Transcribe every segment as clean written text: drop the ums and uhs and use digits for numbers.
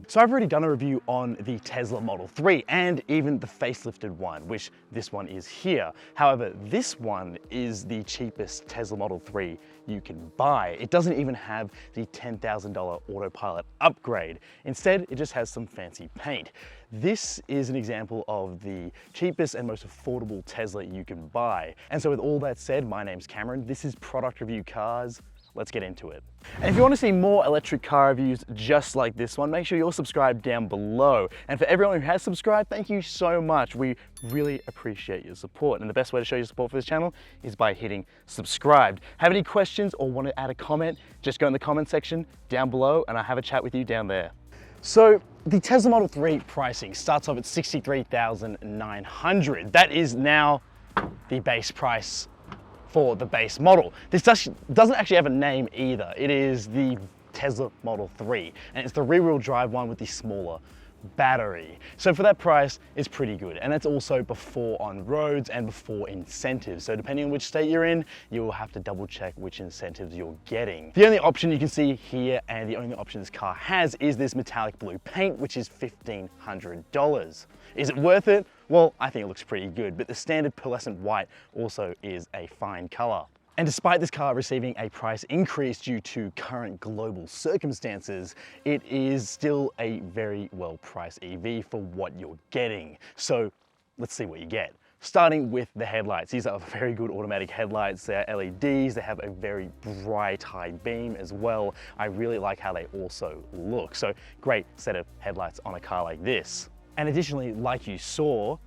So I've already done a review on the Tesla Model 3 and even the facelifted one, which this one is here. However, this one is the cheapest Tesla Model 3 you can buy. It doesn't even have the $10,000 autopilot upgrade. Instead, it just has some fancy paint. This is an example of the cheapest and most affordable Tesla you can buy. And so with all that said, my name's Cameron. This is Product Review Cars. Let's get into it. And if you want to see more electric car reviews just like this one, make sure you're subscribed down below. And for everyone who has subscribed, thank you so much. We really appreciate your support. And the best way to show your support for this channel is by hitting subscribe. Have any questions or want to add a comment, just go in the comment section down below and I'll have a chat with you down there. So the Tesla Model 3 pricing starts off at $63,900. That is now the base price for the base model. This doesn't actually have a name either. It is the Tesla Model 3, and it's the rear-wheel drive one with the smaller battery. So for that price, it's pretty good. And that's also before on roads and before incentives. So depending on which state you're in, you will have to double check which incentives you're getting. The only option you can see here and the only option this car has is this metallic blue paint, which is $1,500. Is it worth it? Well, I think it looks pretty good, but the standard pearlescent white also is a fine color. And despite this car receiving a price increase due to current global circumstances, it is still a very well-priced EV for what you're getting. So let's see what you get. Starting with the headlights. These are very good automatic headlights. They're LEDs. They have a very bright high beam as well. I really like how they also look. So great set of headlights on a car like this. And additionally, like you saw,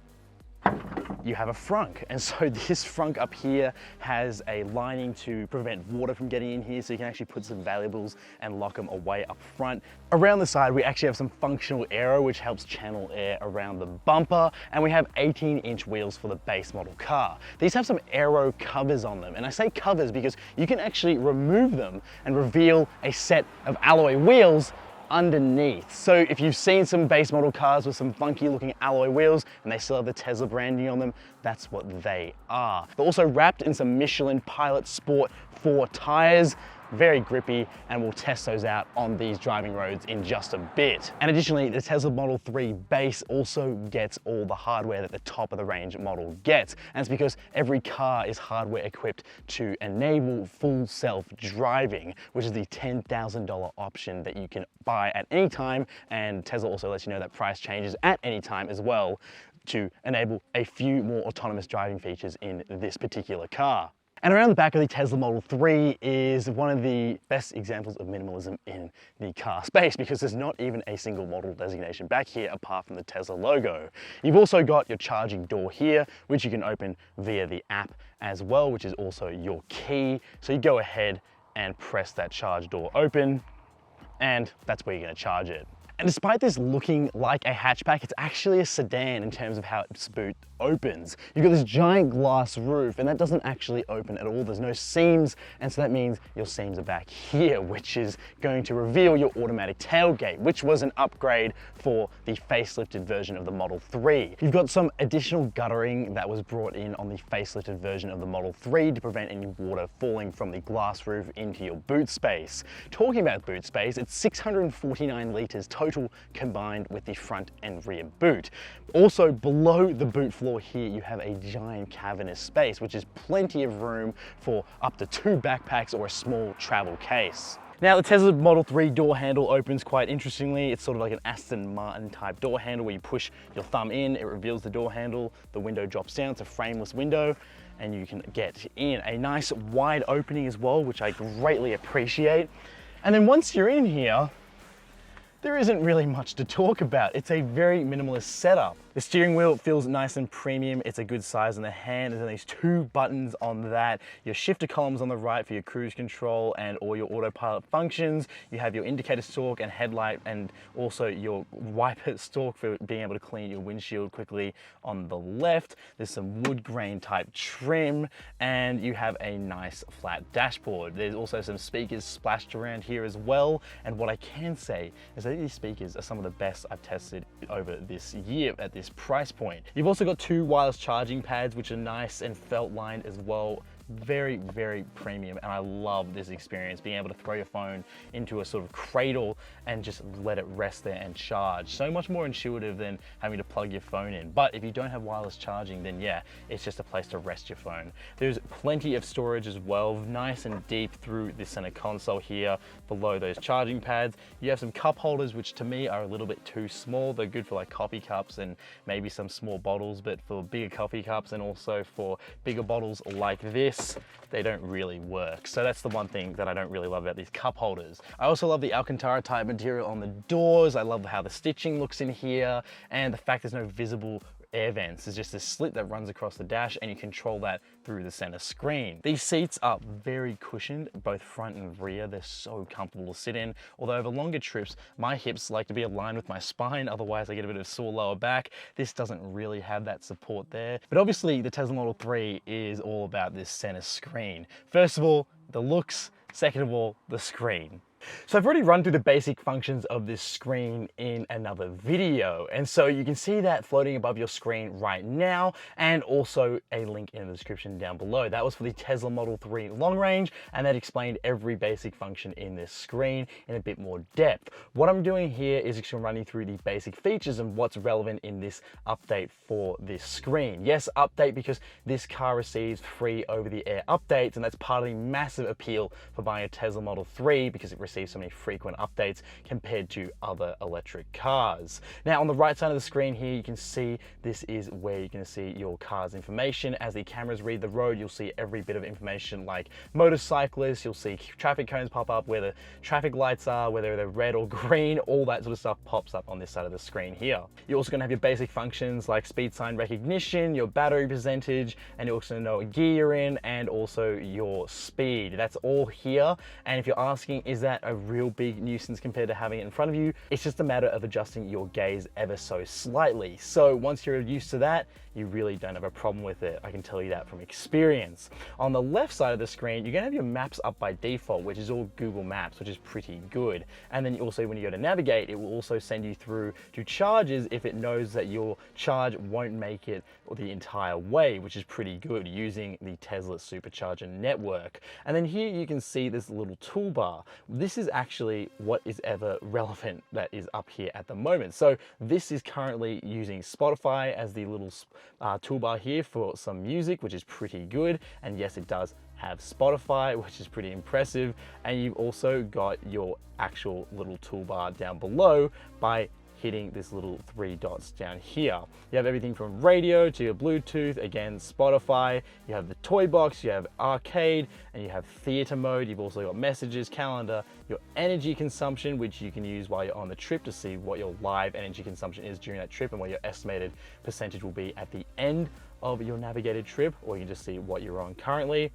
you have a frunk. And so this frunk up here has a lining to prevent water from getting in here, so you can actually put some valuables and lock them away up front. Around the side, we actually have some functional aero, which helps channel air around the bumper. And we have 18-inch wheels for the base model car. These have some aero covers on them. And I say covers because you can actually remove them and reveal a set of alloy wheels underneath. So if you've seen some base model cars with some funky looking alloy wheels and they still have the Tesla branding on them, that's what they are. They're also wrapped in some Michelin Pilot Sport 4 tires. Very grippy, and we'll test those out on these driving roads in just a bit. And additionally, the Tesla Model 3 base also gets all the hardware that the top of the range model gets. And it's because every car is hardware equipped to enable full self-driving, which is the $10,000 option that you can buy at any time. And Tesla also lets you know that price changes at any time as well to enable a few more autonomous driving features in this particular car. And around the back of the Tesla Model 3 is one of the best examples of minimalism in the car space, because there's not even a single model designation back here apart from the Tesla logo. You've also got your charging door here, which you can open via the app as well, which is also your key. So you go ahead and press that charge door open, and that's where you're going to charge it. And despite this looking like a hatchback, it's actually a sedan in terms of how its boot opens. You've got this giant glass roof, and that doesn't actually open at all. There's no seams, and so that means your seams are back here, which is going to reveal your automatic tailgate, which was an upgrade for the facelifted version of the Model 3. You've got some additional guttering that was brought in on the facelifted version of the Model 3 to prevent any water falling from the glass roof into your boot space. Talking about boot space, it's 649 litres total combined with the front and rear boot. Also, below the boot floor here, you have a giant cavernous space, which is plenty of room for up to 2 backpacks or a small travel case. Now, the Tesla Model 3 door handle opens quite interestingly. It's sort of like an Aston Martin type door handle where you push your thumb in, it reveals the door handle, the window drops down, it's a frameless window, and you can get in. A nice wide opening as well, which I greatly appreciate. And then once you're in here, there isn't really much to talk about. It's a very minimalist setup. The steering wheel feels nice and premium. It's a good size in the hand. There's these 2 buttons on that. Your shifter columns on the right for your cruise control and all your autopilot functions. You have your indicator stalk and headlight, and also your wiper stalk for being able to clean your windshield quickly on the left. There's some wood grain type trim, and you have a nice flat dashboard. There's also some speakers splashed around here as well. And what I can say is that these speakers are some of the best I've tested over this year at this price point. You've also got 2 wireless charging pads, which are nice and felt lined as well, very, very premium, and I love this experience, being able to throw your phone into a sort of cradle and just let it rest there and charge. So much more intuitive than having to plug your phone in. But if you don't have wireless charging, then yeah, it's just a place to rest your phone. There's plenty of storage as well, nice and deep through the center console here, below those charging pads. You have some cup holders, which to me are a little bit too small. They're good for like coffee cups and maybe some small bottles, but for bigger coffee cups and also for bigger bottles like this, they don't really work. So that's the one thing that I don't really love about these cup holders. I also love the Alcantara type material on the doors. I love how the stitching looks in here, and the fact there's no visible air vents. There's just a slit that runs across the dash, and you control that through the center screen. These seats are very cushioned, both front and rear. They're so comfortable to sit in. Although over longer trips, my hips like to be aligned with my spine, otherwise I get a bit of sore lower back. This doesn't really have that support there. But obviously the Tesla Model 3 is all about this center screen. First of all, the looks. Second of all, the screen. So I've already run through the basic functions of this screen in another video, and so you can see that floating above your screen right now, and also a link in the description down below. That was for the Tesla Model 3 long range, and that explained every basic function in this screen in a bit more depth. What I'm doing here is actually running through the basic features and what's relevant in this update for this screen. Yes, update, because this car receives free over-the-air updates, and that's part of the massive appeal for buying a Tesla Model 3, because it receive so many frequent updates compared to other electric cars. Now on the right side of the screen here, you can see this is where you're going to see your car's information. As the cameras read the road, you'll see every bit of information like motorcyclists, you'll see traffic cones pop up, where the traffic lights are, whether they're red or green, all that sort of stuff pops up on this side of the screen here. You're also going to have your basic functions like speed sign recognition, your battery percentage, and you're also going to know what gear you're in, and also your speed. That's all here. And if you're asking, is that a real big nuisance compared to having it in front of you? It's just a matter of adjusting your gaze ever so slightly. So once you're used to that, you really don't have a problem with it. I can tell you that from experience. On the left side of the screen, you're gonna have your maps up by default, which is all Google Maps, which is pretty good. And then also when you go to navigate, it will also send you through to charges if it knows that your charge won't make it the entire way, which is pretty good using the Tesla supercharger network. And then here you can see this little toolbar. This is actually what is ever relevant that is up here at the moment. So this is currently using Spotify as the little toolbar here for some music, which is pretty good. And yes, it does have Spotify, which is pretty impressive. And you've also got your actual little toolbar down below by hitting this little 3 dots down here. You have everything from radio to your Bluetooth, again, Spotify, you have the toy box, you have arcade, and you have theater mode. You've also got messages, calendar, your energy consumption, which you can use while you're on the trip to see what your live energy consumption is during that trip and what your estimated percentage will be at the end of your navigated trip, or you can just see what you're on currently.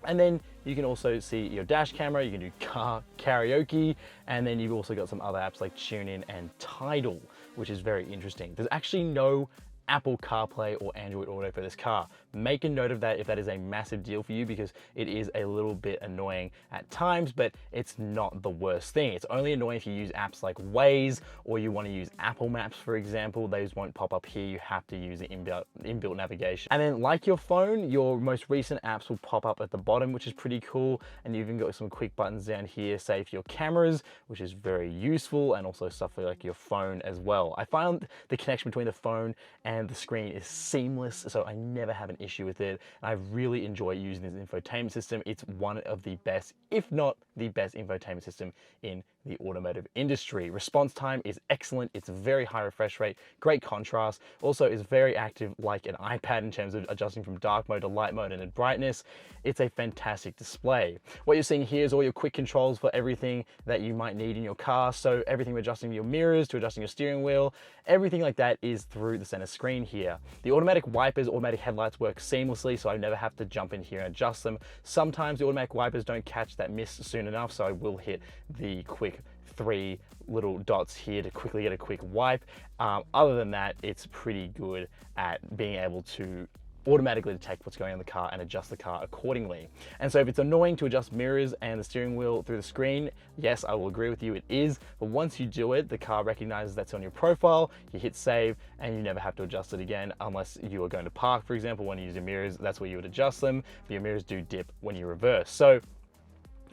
And then you can also see your dash camera, you can do car karaoke, and then you've also got some other apps like TuneIn and Tidal, which is very interesting. There's actually no Apple CarPlay or Android Auto for this car. Make a note of that if that is a massive deal for you, because it is a little bit annoying at times, but it's not the worst thing. It's only annoying if you use apps like Waze, or you want to use Apple Maps, for example. Those won't pop up here. You have to use the inbuilt navigation. And then like your phone, your most recent apps will pop up at the bottom, which is pretty cool. And you've even got some quick buttons down here, say for your cameras, which is very useful, and also stuff for like your phone as well. I found the connection between the phone and the screen is seamless, so I never have an issue with it. And I really enjoy using this infotainment system. It's one of the best, if not the best infotainment system in the automotive industry. Response time is excellent. It's a very high refresh rate, great contrast. Also is very active like an iPad in terms of adjusting from dark mode to light mode and in brightness. It's a fantastic display. What you're seeing here is all your quick controls for everything that you might need in your car. So everything from adjusting your mirrors to adjusting your steering wheel, everything like that is through the center screen here. The automatic wipers, automatic headlights work seamlessly, so I never have to jump in here and adjust them. Sometimes the automatic wipers don't catch that mist soon enough, so I will hit the quick 3 little dots here to quickly get a quick wipe. Other than that, it's pretty good at being able to automatically detect what's going on in the car and adjust the car accordingly. And so if it's annoying to adjust mirrors and the steering wheel through the screen, yes, I will agree with you, it is. But once you do it, the car recognizes that's on your profile, you hit save, and you never have to adjust it again unless you are going to park, for example. When you use your mirrors, that's where you would adjust them, but your mirrors do dip when you reverse. So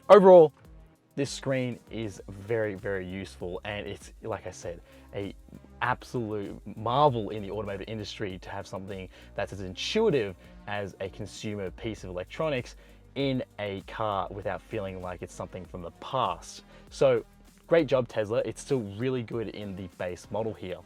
overall, this screen is very, very useful, and it's, like I said, a absolute marvel in the automotive industry to have something that's as intuitive as a consumer piece of electronics in a car without feeling like it's something from the past. So great job, Tesla. It's still really good in the base model here.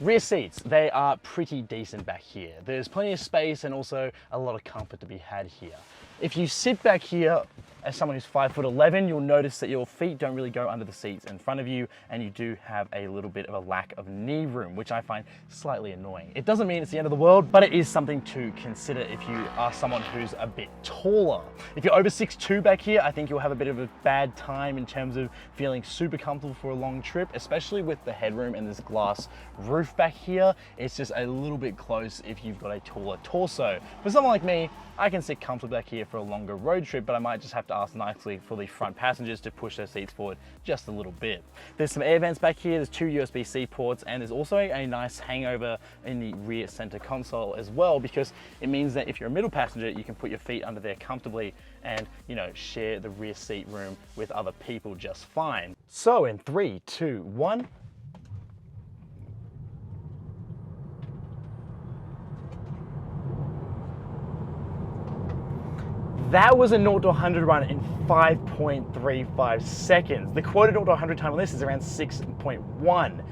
Rear seats, they are pretty decent back here. There's plenty of space and also a lot of comfort to be had here. If you sit back here as someone who's 5'11", you'll notice that your feet don't really go under the seats in front of you, and you do have a little bit of a lack of knee room, which I find slightly annoying. It doesn't mean it's the end of the world, but it is something to consider if you are someone who's a bit taller. If you're over 6'2" back here, I think you'll have a bit of a bad time in terms of feeling super comfortable for a long trip, especially with the headroom and this glass roof back here. It's just a little bit close if you've got a taller torso. For someone like me, I can sit comfortably back here for a longer road trip, but I might just have to ask nicely for the front passengers to push their seats forward just a little bit. There's some air vents back here, there's 2 USB-C ports, and there's also a nice hangover in the rear center console as well, because it means that if you're a middle passenger, you can put your feet under there comfortably and, you know, share the rear seat room with other people just fine. So in 3, 2, 1. That was a 0 to 100 run in 5.35 seconds. The quoted 0 to 100 time on this is around 6.1.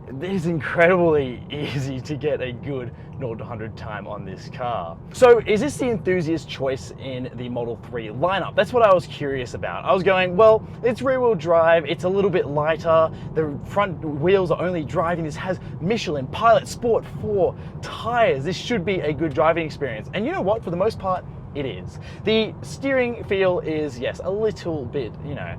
It is incredibly easy to get a good 0 to 100 time on this car. So is this the enthusiast choice in the Model 3 lineup? That's what I was curious about. I was going, well, it's rear wheel drive, it's a little bit lighter, the front wheels are only driving, this has Michelin Pilot Sport 4 tires. This should be a good driving experience. And you know what, for the most part, it is. The steering feel is, yes, a little bit, you know,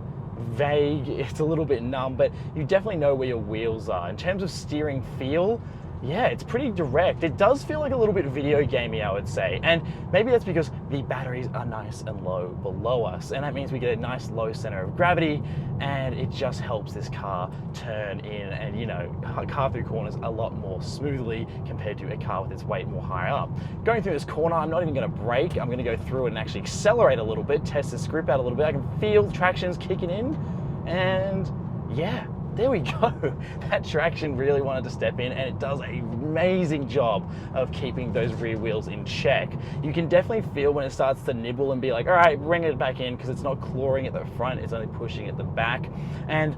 vague, it's a little bit numb, but you definitely know where your wheels are. In terms of steering feel, yeah, it's pretty direct. It does feel like a little bit video gamey, I would say. And maybe that's because the batteries are nice and low below us. And that means we get a nice low center of gravity, and it just helps this car turn in and, you know, carve through corners a lot more smoothly compared to a car with its weight more higher up. Going through this corner, I'm not even gonna brake. I'm gonna go through it and actually accelerate a little bit, test this grip out a little bit. I can feel the traction's kicking in, and yeah, there we go. That traction really wanted to step in, and it does an amazing job of keeping those rear wheels in check. You can definitely feel when it starts to nibble and be like, all right, bring it back in, because it's not clawing at the front, it's only pushing at the back. And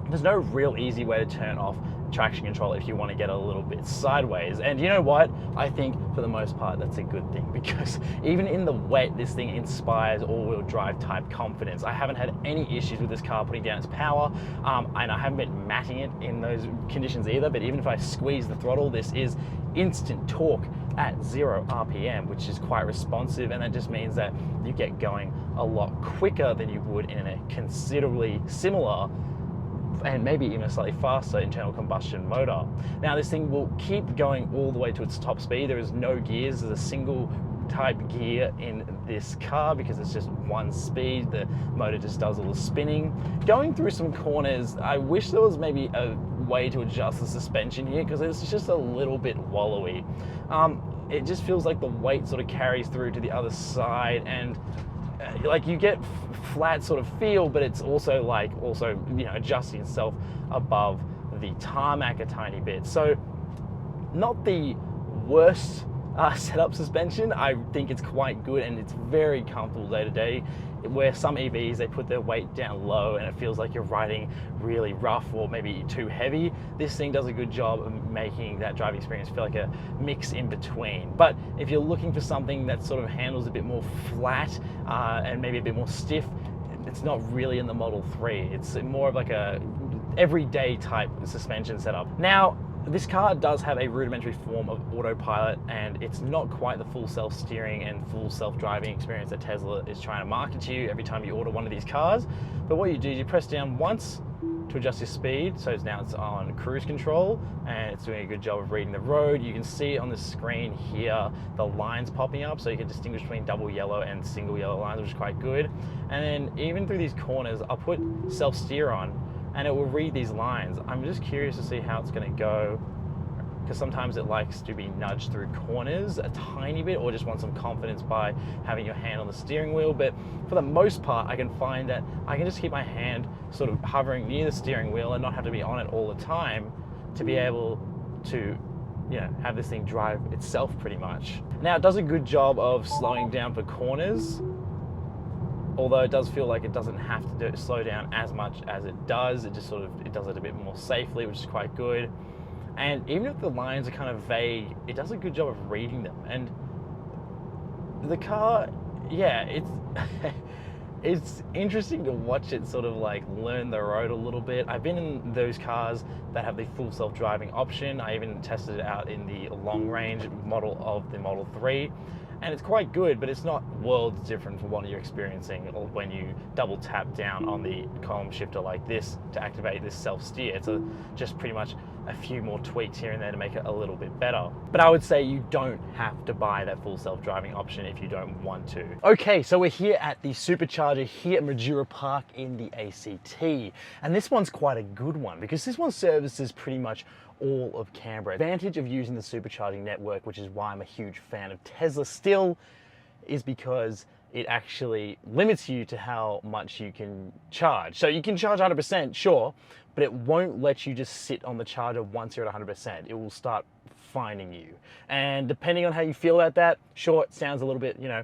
there's no real easy way to turn off traction control if you want to get a little bit sideways. And you know what? I think for the most part that's a good thing, because even in the wet, this thing inspires all-wheel drive type confidence. I haven't had any issues with this car putting down its power, and I haven't been matting it in those conditions either. But even if I squeeze the throttle, this is instant torque at 0 RPM, which is quite responsive, and that just means that you get going a lot quicker than you would in a considerably similar and maybe even a slightly faster internal combustion motor. Now this thing will keep going all the way to its top speed. There is no gears, there's a single type gear in this car because it's just one speed. The motor just does all the spinning. Going through some corners, I wish there was maybe a way to adjust the suspension here, because it's just a little bit wallowy. It just feels like the weight sort of carries through to the other side, and like you get flat sort of feel, but it's also like you know, adjusting itself above the tarmac a tiny bit. So not the worst setup suspension. I think it's quite good, and it's very comfortable day to day. Where some EVs, they put their weight down low and it feels like you're riding really rough or maybe too heavy. This thing does a good job of making that driving experience feel like a mix in between. But if you're looking for something that sort of handles a bit more flat and maybe a bit more stiff, it's not really in the Model 3. It's more of like a everyday type suspension setup. Now, this car does have a rudimentary form of autopilot, and it's not quite the full self-steering and full self-driving experience that Tesla is trying to market to you every time you order one of these cars. But what you do is you press down once to adjust your speed. So now it's on cruise control and it's doing a good job of reading the road. You can see on the screen here, the lines popping up, so you can distinguish between double yellow and single yellow lines, which is quite good. And then even through these corners, I'll put self-steer on and it will read these lines. I'm just curious to see how it's gonna go, because sometimes it likes to be nudged through corners a tiny bit, or just want some confidence by having your hand on the steering wheel. But for the most part, I can find that I can just keep my hand sort of hovering near the steering wheel and not have to be on it all the time to be able to, you know, have this thing drive itself pretty much. Now it does a good job of slowing down for corners, although it does feel like it doesn't have to slow down as much as it does. It just sort of, it does it a bit more safely, which is quite good. And even if the lines are kind of vague, it does a good job of reading them. And the car, yeah, it's interesting to watch it sort of like learn the road a little bit. I've been in those cars that have the full self-driving option. I even tested it out in the long range model of the Model 3. And it's quite good, but it's not worlds different from what you're experiencing when you double tap down on the column shifter like this to activate this self-steer. It's just pretty much a few more tweaks here and there to make it a little bit better. But I would say you don't have to buy that full self-driving option if you don't want to. Okay, so we're here at the supercharger here at Mildura Park in the ACT. And this one's quite a good one because this one services pretty much all of Canberra. The advantage of using the supercharging network, which is why I'm a huge fan of Tesla still, is because it actually limits you to how much you can charge. So you can charge 100%, sure, but it won't let you just sit on the charger once you're at 100%. It will start finding you. And depending on how you feel about that, sure, it sounds a little bit, you know,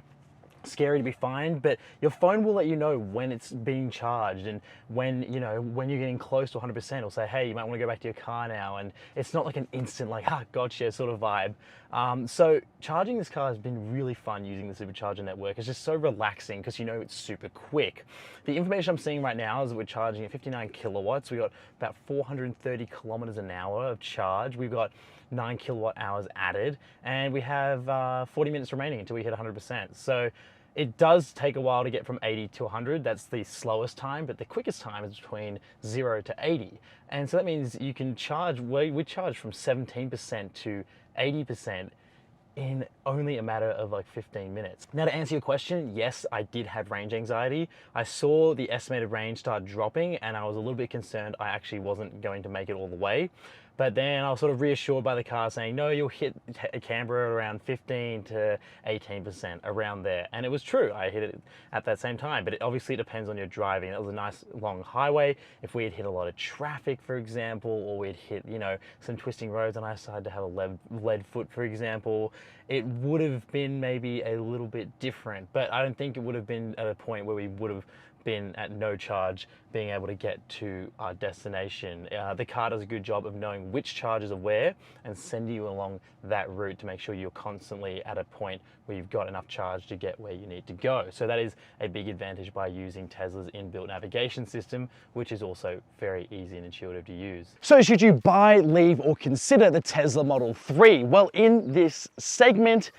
scary to be fined, but your phone will let you know when it's being charged, and when, you know, when you're getting close to 100%, it'll say, hey, you might want to go back to your car now. And it's not like an instant like, ah, gotcha sort of vibe. So charging this car has been really fun using the supercharger network. It's just so relaxing because you know it's super quick. The information I'm seeing right now is that we're charging at 59 kilowatts. We got about 430 kilometers an hour of charge. We've got 9 kilowatt hours added, and we have 40 minutes remaining until we hit 100%. So it does take a while to get from 80 to 100. That's the slowest time, but the quickest time is between 0 to 80. And so that means you can charge, we charge from 17% to 80% in only a matter of like 15 minutes. Now, to answer your question, yes, I did have range anxiety. I saw the estimated range start dropping and I was a little bit concerned I actually wasn't going to make it all the way. But then I was sort of reassured by the car saying, no, you'll hit Canberra around 15 to 18%, around there. And it was true, I hit it at that same time, but it obviously depends on your driving. It was a nice long highway. If we had hit a lot of traffic, for example, or we'd hit, you know, some twisting roads and I decided to have a lead foot, for example, it would have been maybe a little bit different, but I don't think it would have been at a point where we would have been at no charge being able to get to our destination. The car does a good job of knowing which charges are where and sending you along that route to make sure you're constantly at a point where you've got enough charge to get where you need to go. So that is a big advantage by using Tesla's inbuilt navigation system, which is also very easy and intuitive to use. So should you buy, leave, or consider the Tesla Model 3? Well, in this segment,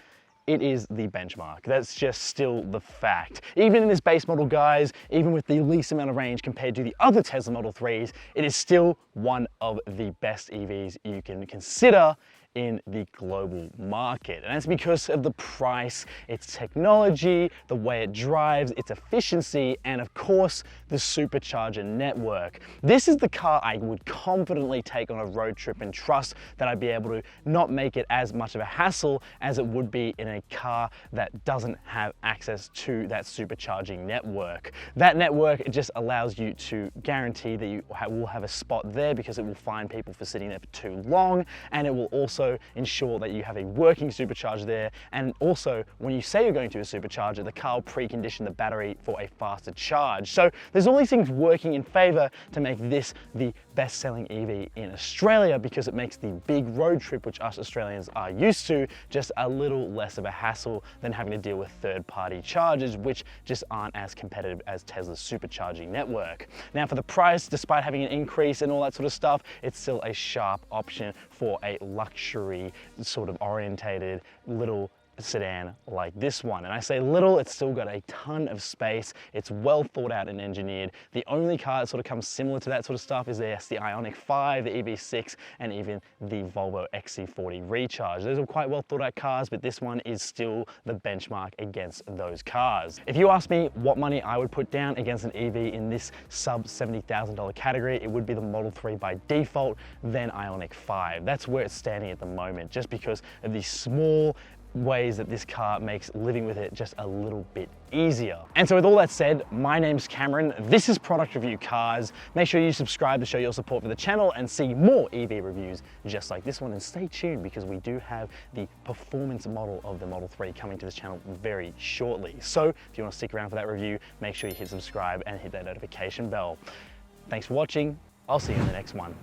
it is the benchmark. That's just still the fact. Even in this base model, guys, even with the least amount of range compared to the other Tesla Model 3s, it is still one of the best EVs you can consider in the global market. And that's because of the price, its technology, the way it drives, its efficiency, and of course, the supercharger network. This is the car I would confidently take on a road trip and trust that I'd be able to not make it as much of a hassle as it would be in a car that doesn't have access to that supercharging network. That network, it just allows you to guarantee that you will have a spot there because it will find people for sitting there for too long, and it will also ensure that you have a working supercharger there. And also, when you say you're going to a supercharger, the car will precondition the battery for a faster charge. So there's all these things working in favor to make this the best-selling EV in Australia, because it makes the big road trip, which us Australians are used to, just a little less of a hassle than having to deal with third-party chargers, which just aren't as competitive as Tesla's supercharging network. Now, for the price, despite having an increase and all that sort of stuff, it's still a sharp option for a luxury sort of orientated little sedan like this one. And I say little, it's still got a ton of space. It's well thought out and engineered. The only car that sort of comes similar to that sort of stuff is the Ioniq 5, the EV6, and even the Volvo XC40 Recharge. Those are quite well thought out cars, but this one is still the benchmark against those cars. If you ask me what money I would put down against an EV in this sub $70,000 category, it would be the Model 3 by default, then Ioniq 5. That's where it's standing at the moment, just because of the small ways that this car makes living with it just a little bit easier. And so with all that said, my name's Cameron. This is Product Review Cars. Make sure you subscribe to show your support for the channel and see more EV reviews just like this one. And stay tuned because we do have the performance model of the Model 3 coming to this channel very shortly. So if you want to stick around for that review, make sure you hit subscribe and hit that notification bell. Thanks for watching. I'll see you in the next one.